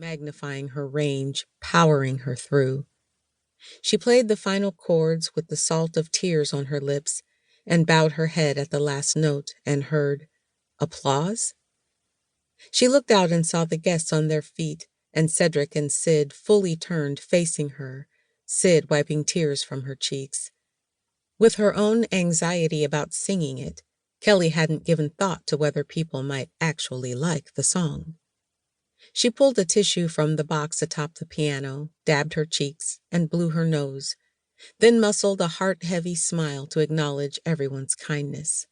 magnifying her range, powering her through. She played the final chords with the salt of tears on her lips and bowed her head at the last note and heard applause. She looked out and saw the guests on their feet and Cedric and Sid fully turned facing her, Sid wiping tears from her cheeks. With her own anxiety about singing it, Kelli hadn't given thought to whether people might actually like the song. She pulled a tissue from the box atop the piano, dabbed her cheeks, and blew her nose, then muscled a heart-heavy smile to acknowledge everyone's kindness.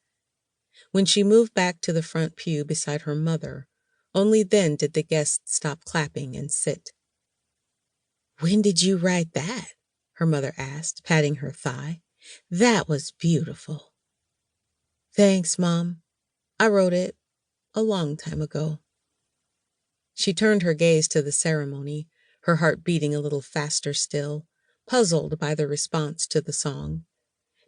When she moved back to the front pew beside her mother, only then did the guests stop clapping and sit. "When did you write that?" her mother asked, patting her thigh. "That was beautiful." "Thanks, Mom. I wrote it a long time ago." She turned her gaze to the ceremony, her heart beating a little faster still, puzzled by the response to the song.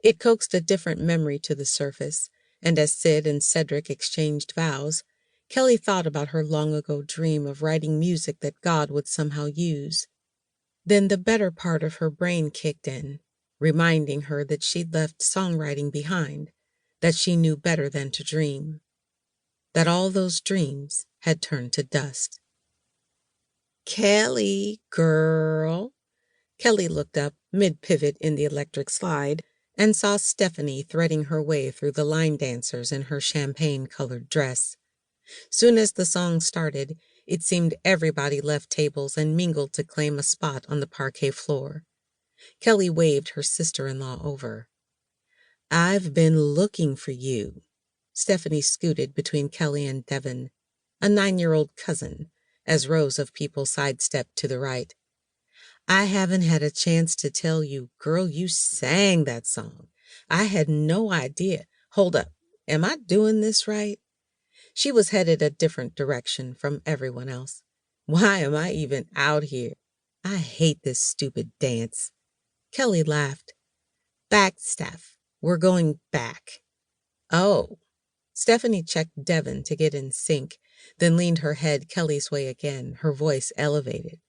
It coaxed a different memory to the surface, and as Sid and Cedric exchanged vows, Kelli thought about her long-ago dream of writing music that God would somehow use. Then the better part of her brain kicked in, reminding her that she'd left songwriting behind, that she knew better than to dream, that all those dreams had turned to dust. "Kelli, girl." Kelli looked up mid-pivot in the electric slide and saw Stephanie threading her way through the line dancers in her champagne-colored dress. Soon as the song started, it seemed everybody left tables and mingled to claim a spot on the parquet floor. Kelli waved her sister-in-law over. "I've been looking for you." Stephanie scooted between Kelli and Devin, a 9-year-old cousin, as rows of people sidestepped to the right. "I haven't had a chance to tell you, girl, you sang that song. I had no idea. Hold up, am I doing this right?" She was headed a different direction from everyone else. "Why am I even out here? I hate this stupid dance." Kelli laughed. "Back, Steph. We're going back." "Oh." Stephanie checked Devin to get in sync, then leaned her head Kelli's way again, her voice elevated.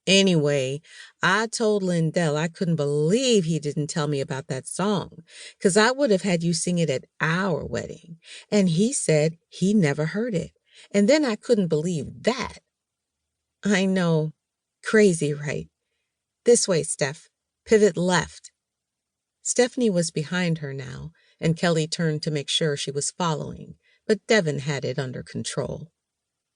"Anyway, I told Lindell I couldn't believe he didn't tell me about that song, 'cause I would have had you sing it at our wedding, and he said he never heard it, and then I couldn't believe that." "I know. Crazy, right? This way, Steph. Pivot left." Stephanie was behind her now, and Kelli turned to make sure she was following, but Devin had it under control.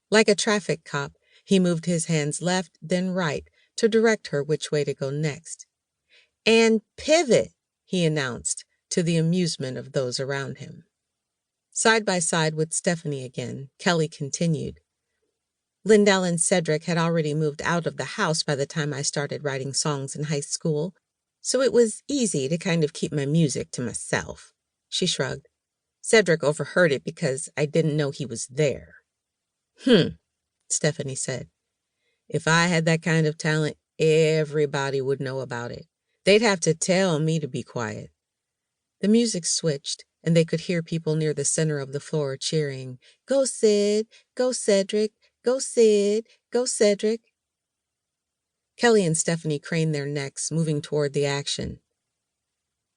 Like a traffic cop, he moved his hands left, then right, to direct her which way to go next. "And pivot," he announced, to the amusement of those around him. Side by side with Stephanie again, Kelli continued. "Lindell and Cedric had already moved out of the house by the time I started writing songs in high school, so it was easy to kind of keep my music to myself." She shrugged. "Cedric overheard it because I didn't know he was there." Stephanie said. "If I had that kind of talent, everybody would know about it. They'd have to tell me to be quiet." The music switched, and they could hear people near the center of the floor cheering, "Go Sid! Go Cedric! Go Sid! Go Cedric!" Kelli and Stephanie craned their necks, moving toward the action.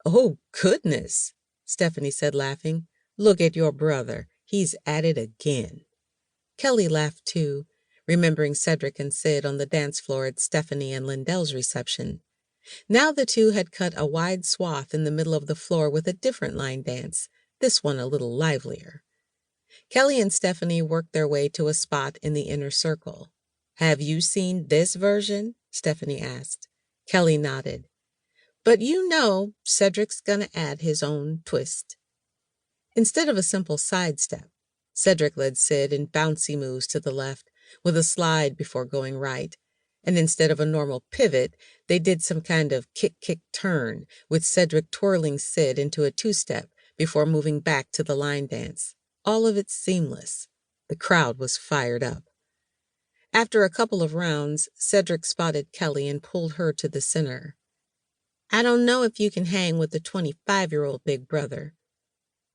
"Oh, goodness," Stephanie said, laughing. "Look at your brother. He's at it again." Kelli laughed too, remembering Cedric and Sid on the dance floor at Stephanie and Lindell's reception. Now the two had cut a wide swath in the middle of the floor with a different line dance, this one a little livelier. Kelli and Stephanie worked their way to a spot in the inner circle. "Have you seen this version?" Stephanie asked. Kelli nodded. "But you know Cedric's gonna add his own twist." Instead of a simple sidestep, Cedric led Sid in bouncy moves to the left, with a slide before going right, and instead of a normal pivot, they did some kind of kick-kick-turn, with Cedric twirling Sid into a two-step before moving back to the line dance. All of it seamless. The crowd was fired up. After a couple of rounds, Cedric spotted Kelli and pulled her to the center. "I don't know if you can hang with the 25-year-old big brother."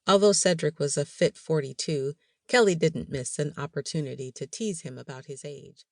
Although Cedric was a fit 42, Kelli didn't miss an opportunity to tease him about his age.